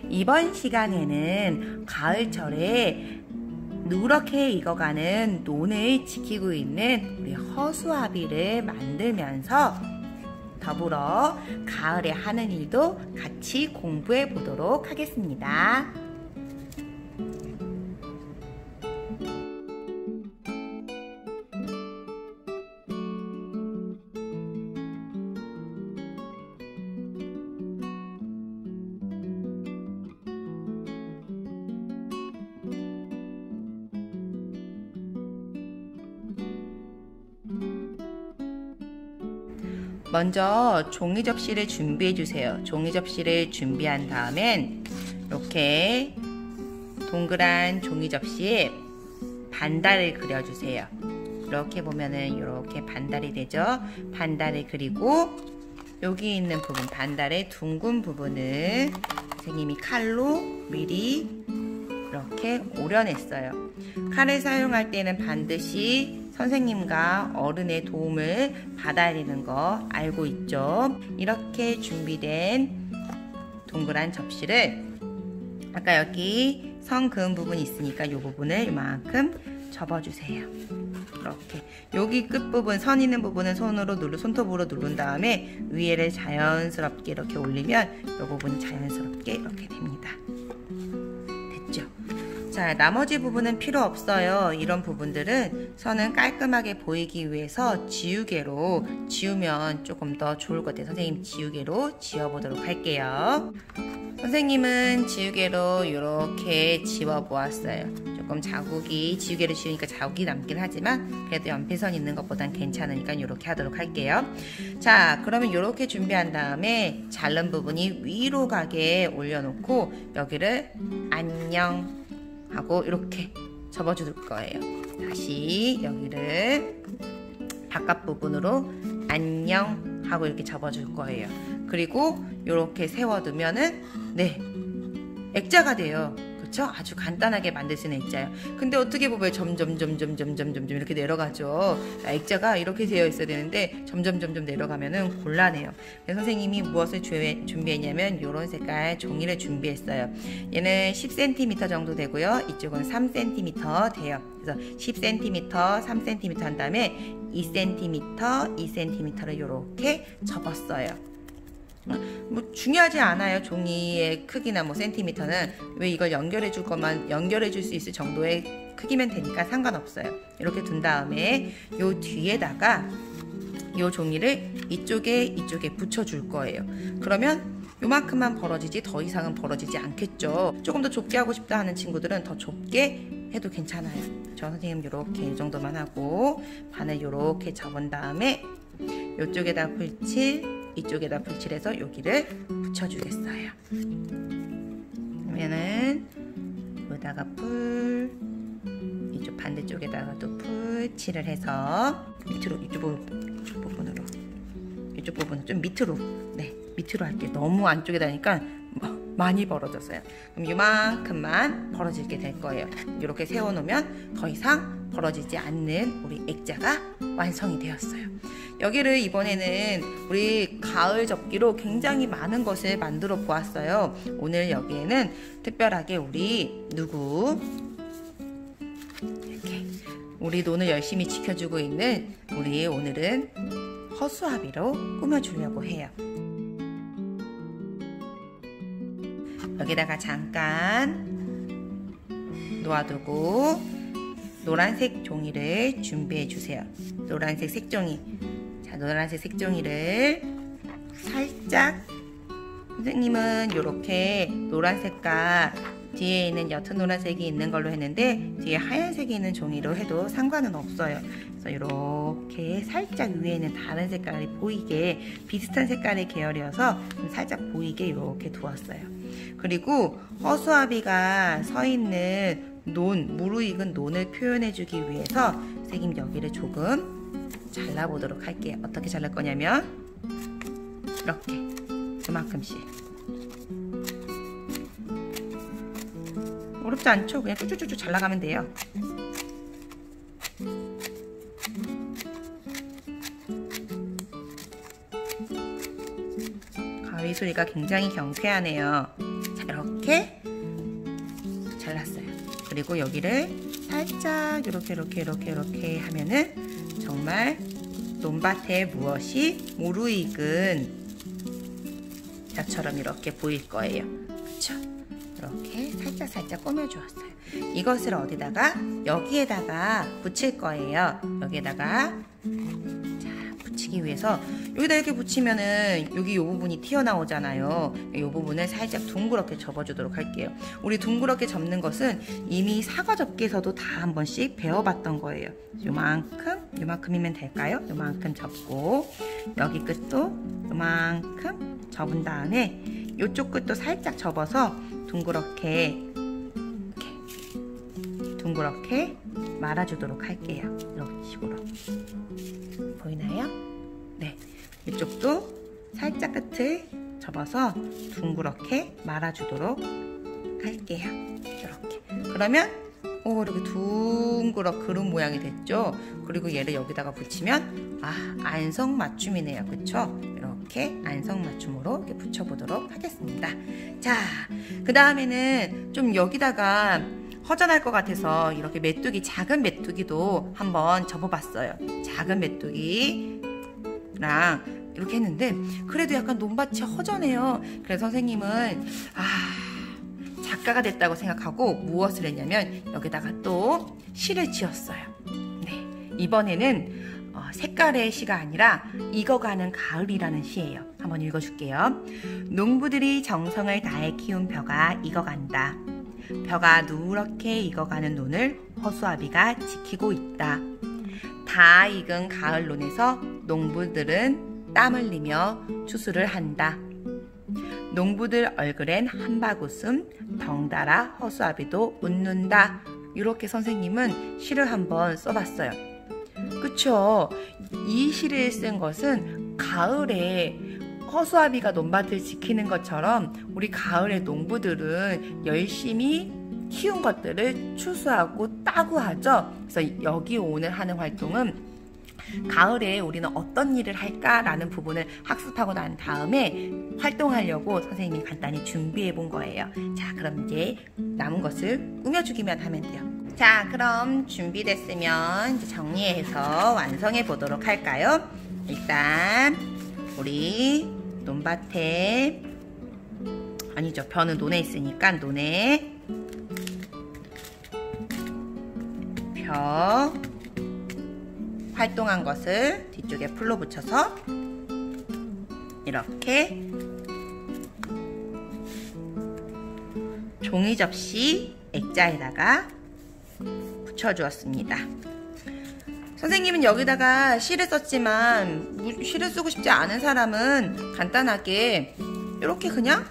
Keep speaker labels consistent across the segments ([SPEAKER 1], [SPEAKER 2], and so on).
[SPEAKER 1] 이번 시간에는 가을철에 누렇게 익어가는 논을 지키고 있는 우리 허수아비를 만들면서 더불어 가을에 하는 일도 같이 공부해 보도록 하겠습니다. 먼저 종이 접시를 준비해 주세요. 종이 접시를 준비한 다음엔 이렇게 동그란 종이 접시에 반달을 그려주세요. 이렇게 보면은 이렇게 반달이 되죠. 반달을 그리고 여기 있는 부분, 반달의 둥근 부분을 선생님이 칼로 미리 이렇게 오려냈어요. 칼을 사용할 때는 반드시 선생님과 어른의 도움을 받아야 되는 거 알고 있죠? 이렇게 준비된 동그란 접시를 아까 여기 선 그은 부분이 있으니까 이 부분을 이만큼 접어주세요. 이렇게 여기 끝부분, 선 있는 부분은 손톱으로 누른 다음에 위에를 자연스럽게 이렇게 올리면 이 부분이 자연스럽게 이렇게 됩니다. 됐죠? 자, 나머지 부분은 필요 없어요. 이런 부분들은 선은 깔끔하게 보이기 위해서 지우개로 지우면 조금 더 좋을 것 같아요. 선생님 지우개로 지워보도록 할게요. 선생님은 지우개로 이렇게 지워보았어요. 조금 자국이, 지우개를 지우니까 자국이 남긴 하지만 그래도 연필선 있는 것보단 괜찮으니까 이렇게 하도록 할게요. 자, 그러면 이렇게 준비한 다음에 자른 부분이 위로 가게 올려놓고 여기를 안녕 하고 이렇게 접어줄 거예요. 다시 여기를 바깥 부분으로 안녕 하고 이렇게 접어줄 거예요. 그리고 이렇게 세워두면은 네, 액자가 돼요. 그렇죠? 아주 간단하게 만들 수 있는 액자예요. 근데 어떻게 보면 점점 이렇게 내려가죠. 액자가 이렇게 되어 있어야 되는데 점점 내려가면은 곤란해요. 그래서 선생님이 무엇을 준비했냐면 이런 색깔 종이를 준비했어요. 얘는 10cm 정도 되고요. 이쪽은 3cm 돼요. 그래서 10cm, 3cm 한 다음에 2cm, 2cm를 이렇게 접었어요. 뭐 중요하지 않아요. 종이의 크기나 뭐 센티미터는. 왜 이걸 연결해 줄 것만 연결해 줄 수 있을 정도의 크기면 되니까 상관없어요. 이렇게 둔 다음에 요 뒤에다가 요 종이를 이쪽에 붙여 줄 거예요. 그러면 요만큼만 벌어지지 더 이상은 벌어지지 않겠죠. 조금 더 좁게 하고 싶다 하는 친구들은 더 좁게 해도 괜찮아요. 저 선생님 이렇게 이 정도만 하고 반을 이렇게 접은 다음에 이쪽에다 풀칠, 이쪽에다 풀칠해서 여기를 붙여주겠어요. 그러면은 여기다가 이쪽 반대쪽에다가도 풀칠을 해서 밑으로 이쪽 부분은 좀 밑으로, 네, 밑으로 할게요. 너무 안쪽에다 하니까 많이 벌어졌어요. 그럼 이만큼만 벌어지게 될 거예요. 이렇게 세워놓으면 더 이상 벌어지지 않는 우리 액자가 완성이 되었어요. 여기를 이번에는 우리 가을 접기로 굉장히 많은 것을 만들어 보았어요. 오늘 여기에는 특별하게 우리 이렇게 우리 논을 열심히 지켜주고 있는 우리 오늘은 허수아비로 꾸며주려고 해요. 여기다가 잠깐 놓아두고 노란색 종이를 준비해 주세요. 노란색 색종이. 자, 노란색 색종이를 살짝, 선생님은 이렇게 노란 색깔 뒤에 있는 옅은 노란색이 있는 걸로 했는데 뒤에 하얀색이 있는 종이로 해도 상관은 없어요. 그래서 이렇게 살짝 위에 있는 다른 색깔이 보이게, 비슷한 색깔의 계열이어서 살짝 보이게 이렇게 두었어요. 그리고 허수아비가 서 있는 논, 무르익은 논을 표현해주기 위해서 선생님 여기를 조금 잘라보도록 할게요. 어떻게 잘랄 거냐면 이렇게 이만큼씩. 어렵지 않죠? 그냥 쭉쭉쭉 잘라가면 돼요. 가위소리가 굉장히 경쾌하네요. 자, 이렇게 잘랐어요. 그리고 여기를 살짝 이렇게 하면은 정말 논밭에 무엇이 무르익은 벼처럼 이렇게 보일 거예요. 그쵸? 이렇게 살짝 꾸며주었어요. 이것을 어디다가? 여기에다가 붙일 거예요. 여기에다가 자, 붙이기 위해서 여기다 이렇게 붙이면은 여기 이 부분이 튀어나오잖아요. 이 부분을 살짝 둥그렇게 접어주도록 할게요. 우리 둥그렇게 접는 이미 사과 접기에서도 다 한 번씩 배워봤던 거예요. 요만큼이면 될까요? 요만큼 접고 여기 끝도 요만큼 접은 다음에 이쪽 끝도 살짝 접어서 둥그렇게 말아주도록 할게요. 이런 식으로 보이나요? 네, 이쪽도 살짝 끝을 접어서 둥그렇게 말아주도록 할게요. 이렇게. 그러면 이렇게 둥그렇게 그릇 모양이 됐죠? 그리고 얘를 여기다가 붙이면 안성맞춤이네요. 그쵸? 이렇게 안성맞춤으로 이렇게 붙여보도록 하겠습니다. 자, 그 다음에는 좀 여기다가 허전할 것 같아서 이렇게 메뚜기, 작은 메뚜기도 한번 접어봤어요. 작은 메뚜기랑 이렇게 했는데 그래도 약간 논밭이 허전해요. 그래서 선생님은 작가가 됐다고 생각하고 무엇을 했냐면 여기다가 또 시를 지었어요. 네, 이번에는 색깔의 시가 아니라 익어가는 가을이라는 시예요. 한번 읽어줄게요. 농부들이 정성을 다해 키운 벼가 익어간다. 벼가 누렇게 익어가는 논을 허수아비가 지키고 있다. 다 익은 가을 논에서 농부들은 땀 흘리며 추수를 한다. 농부들 얼굴엔 한바구음 덩달아 허수아비도 웃는다. 이렇게 선생님은 시를 한번 써봤어요. 그쵸? 이 시를 쓴 것은 가을에 허수아비가 논밭을 지키는 것처럼 우리 가을에 농부들은 열심히 키운 것들을 추수하고 따고 하죠. 그래서 여기 오늘 하는 활동은 가을에 우리는 어떤 일을 할까라는 부분을 학습하고 난 다음에 활동하려고 선생님이 간단히 준비해 본 거예요. 자, 그럼 이제 남은 것을 꾸며주기만 하면 돼요. 자, 그럼 준비됐으면 이제 정리해서 완성해 보도록 할까요? 일단 우리 논밭에, 아니죠, 벼는 논에 있으니까 논에 벼 활동한 것을 뒤쪽에 풀로 붙여서 이렇게 종이 접시 액자에다가 붙여주었습니다. 선생님은 여기다가 시를 썼지만 시를 쓰고 싶지 않은 사람은 간단하게 이렇게 그냥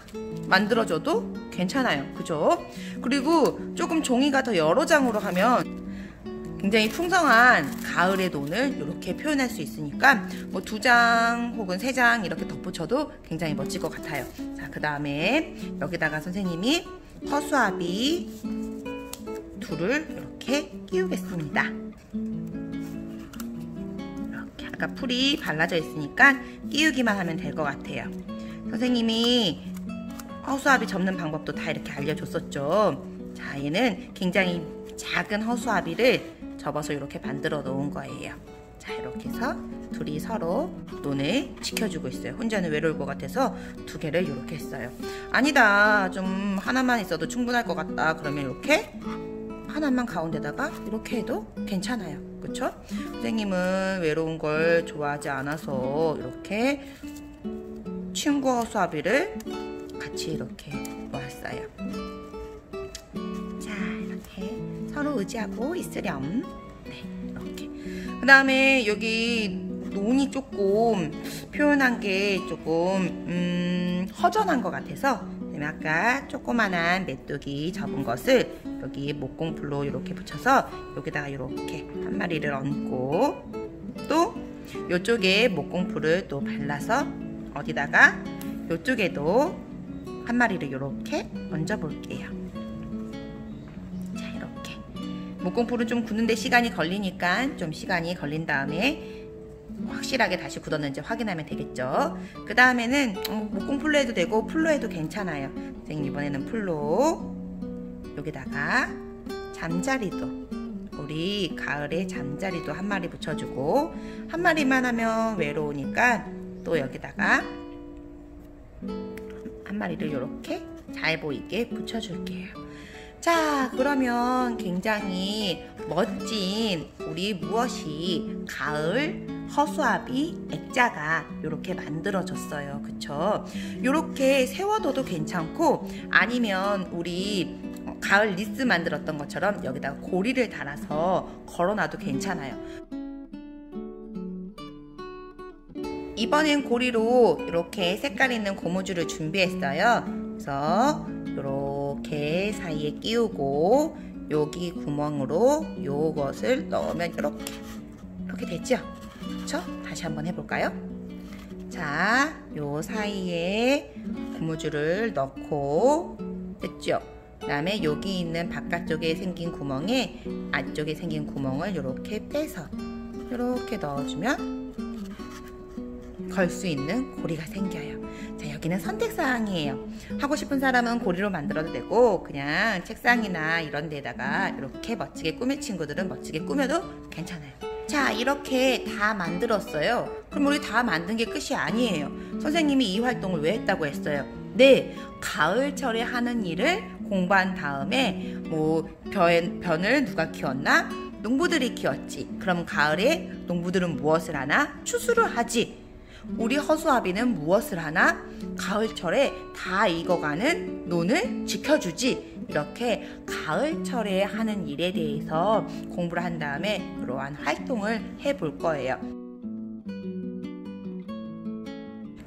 [SPEAKER 1] 만들어줘도 괜찮아요. 그죠? 그리고 조금 종이가 더 여러 장으로 하면 굉장히 풍성한 가을의 논을 이렇게 표현할 수 있으니까 뭐 2장 혹은 3장 이렇게 덧붙여도 굉장히 멋질 것 같아요. 자, 그 다음에 여기다가 선생님이 허수아비 둘을 이렇게 끼우겠습니다. 이렇게 아까 풀이 발라져 있으니까 끼우기만 하면 될 것 같아요. 선생님이 허수아비 접는 방법도 다 이렇게 알려줬었죠. 자, 얘는 굉장히 작은 허수아비를 접어서 이렇게 만들어 놓은 거예요. 자, 이렇게 해서 둘이 서로 논을 지켜주고 있어요. 혼자는 외로울 것 같아서 2개를 이렇게 했어요. 아니다, 좀 하나만 있어도 충분할 것 같다. 그러면 이렇게 하나만 가운데다가 이렇게 해도 괜찮아요. 그쵸? 선생님은 외로운 걸 좋아하지 않아서 이렇게 친구 허수아비를 같이 이렇게 놓았어요. 자, 이렇게 서로 의지하고 있으렴. 네, 이렇게. 그 다음에 여기 논이 조금 표현한 게 조금 허전한 것 같아서 아까 조그만한 메뚜기 접은 것을 여기 목공풀로 이렇게 붙여서 여기다가 이렇게 한 마리를 얹고 또 이쪽에 목공풀을 또 발라서 어디다가 이쪽에도 한 마리를 이렇게 얹어 볼게요. 자, 이렇게 목공풀은 좀 굳는데 시간이 걸리니까 좀 시간이 걸린 다음에 확실하게 다시 굳었는지 확인하면 되겠죠. 그 다음에는 목공 풀로 해도 되고 풀로 해도 괜찮아요. 선생님 이번에는 풀로 여기다가 잠자리도, 우리 가을에 잠자리도 한 마리 붙여주고, 한 마리만 하면 외로우니까 또 여기다가 한 마리를 이렇게 잘 보이게 붙여줄게요. 자, 그러면 굉장히 멋진 우리 무엇이 가을 허수아비 액자가 이렇게 만들어졌어요. 그쵸? 이렇게 세워둬도 괜찮고, 아니면 우리 가을 리스 만들었던 것처럼 여기다가 고리를 달아서 걸어놔도 괜찮아요. 이번엔 고리로 이렇게 색깔 있는 고무줄을 준비했어요. 그래서 이렇게 사이에 끼우고 여기 구멍으로 요것을 넣으면 이렇게 되죠? 그쵸? 다시 한번 해볼까요? 자, 요 사이에 고무줄을 넣고, 됐죠? 그 다음에 여기 있는 바깥쪽에 생긴 구멍에 안쪽에 생긴 구멍을 이렇게 빼서 이렇게 넣어주면 걸 수 있는 고리가 생겨요. 자, 여기는 선택사항이에요. 하고 싶은 사람은 고리로 만들어도 되고, 그냥 책상이나 이런 데다가 이렇게 멋지게 꾸밀 친구들은 멋지게 꾸며도 괜찮아요. 자, 이렇게 다 만들었어요. 그럼 우리 다 만든 게 끝이 아니에요. 선생님이 이 활동을 왜 했다고 했어요? 네, 가을철에 하는 일을 공부한 다음에 변을 누가 키웠나? 농부들이 키웠지. 그럼 가을에 농부들은 무엇을 하나? 추수를 하지. 우리 허수아비는 무엇을 하나? 가을철에 다 익어가는 논을 지켜주지. 이렇게 가을철에 하는 일에 대해서 공부를 한 다음에 이러한 활동을 해볼 거예요.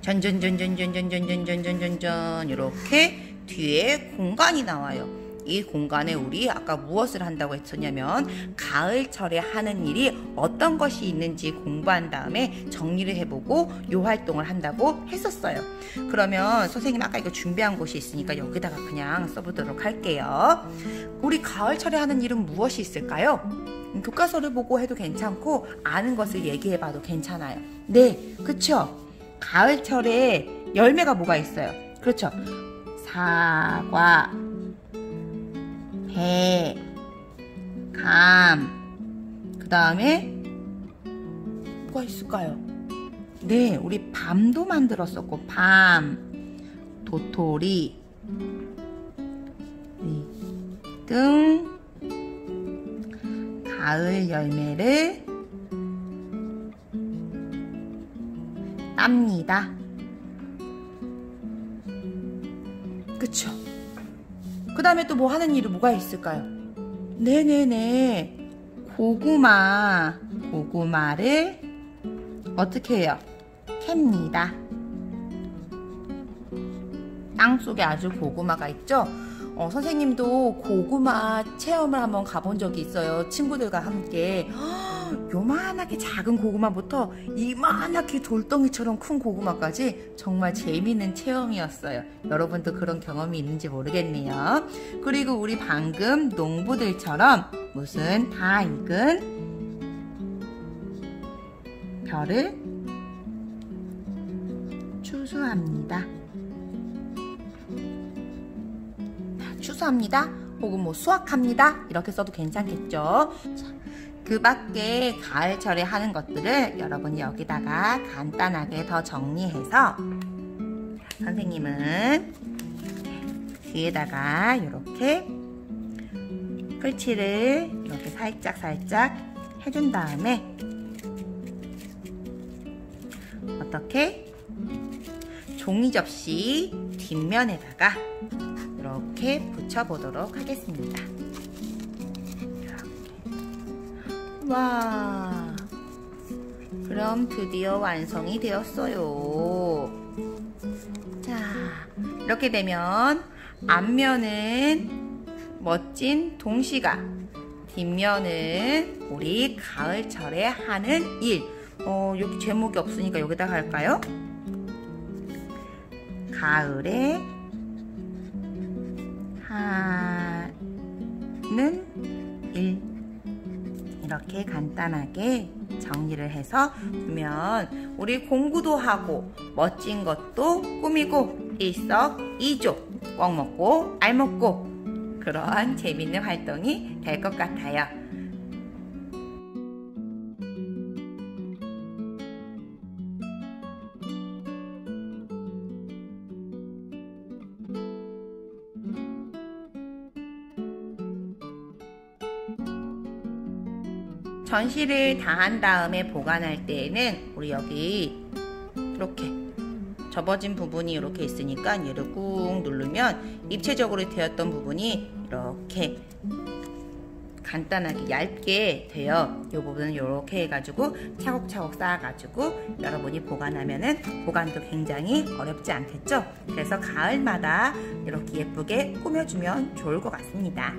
[SPEAKER 1] 전전전전전전전전전전전 이렇게 뒤에 공간이 나와요. 이 공간에 우리 아까 무엇을 한다고 했었냐면 가을철에 하는 일이 어떤 것이 있는지 공부한 다음에 정리를 해보고 이 활동을 한다고 했었어요. 그러면 선생님 아까 이거 준비한 곳이 있으니까 여기다가 그냥 써보도록 할게요. 우리 가을철에 하는 일은 무엇이 있을까요? 교과서를 보고 해도 괜찮고 아는 것을 얘기해봐도 괜찮아요. 네, 그쵸? 가을철에 열매가 뭐가 있어요? 그렇죠? 사과, 배, 감, 그 다음에 뭐가 있을까요? 네, 우리 밤도 만들었었고, 밤, 도토리 등 가을 열매를 땁니다. 그쵸? 그 다음에 또 뭐 하는 일이 뭐가 있을까요? 네네네, 고구마를 어떻게 해요? 캡니다. 땅속에 아주 고구마가 있죠? 선생님도 고구마 체험을 한번 가본 적이 있어요. 친구들과 함께. 요만하게 작은 고구마부터 이만하게 돌덩이처럼 큰 고구마까지 정말 재미있는 체험이었어요. 여러분도 그런 경험이 있는지 모르겠네요. 그리고 우리 방금 농부들처럼 무슨 다 익은 벼를 추수합니다. 추수합니다. 혹은 뭐 수확합니다. 이렇게 써도 괜찮겠죠. 그 밖에 가을철에 하는 것들을 여러분이 여기다가 간단하게 더 정리해서 선생님은 뒤에다가 이렇게 끌치를 이렇게 살짝 해준 다음에 어떻게 종이 접시 뒷면에다가 이렇게 붙여보도록 하겠습니다. 와, 그럼 드디어 완성이 되었어요. 자, 이렇게 되면 앞면은 멋진 동시가, 뒷면은 우리 가을철에 하는 일. 여기 제목이 없으니까 여기다가 할까요? 가을에 하는 일. 이렇게 간단하게 정리를 해서 두면 우리 공부도 하고 멋진 것도 꾸미고 일석이조 꼭 먹고 알 먹고 그런 재밌는 활동이 될 것 같아요. 전시를 다 한 다음에 보관할 때에는 우리 여기 이렇게 접어진 부분이 이렇게 있으니까 얘를 꾹 누르면 입체적으로 되었던 부분이 이렇게 간단하게 얇게 돼요. 이 부분은 이렇게 해가지고 차곡차곡 쌓아가지고 여러분이 보관하면은 보관도 굉장히 어렵지 않겠죠? 그래서 가을마다 이렇게 예쁘게 꾸며주면 좋을 것 같습니다.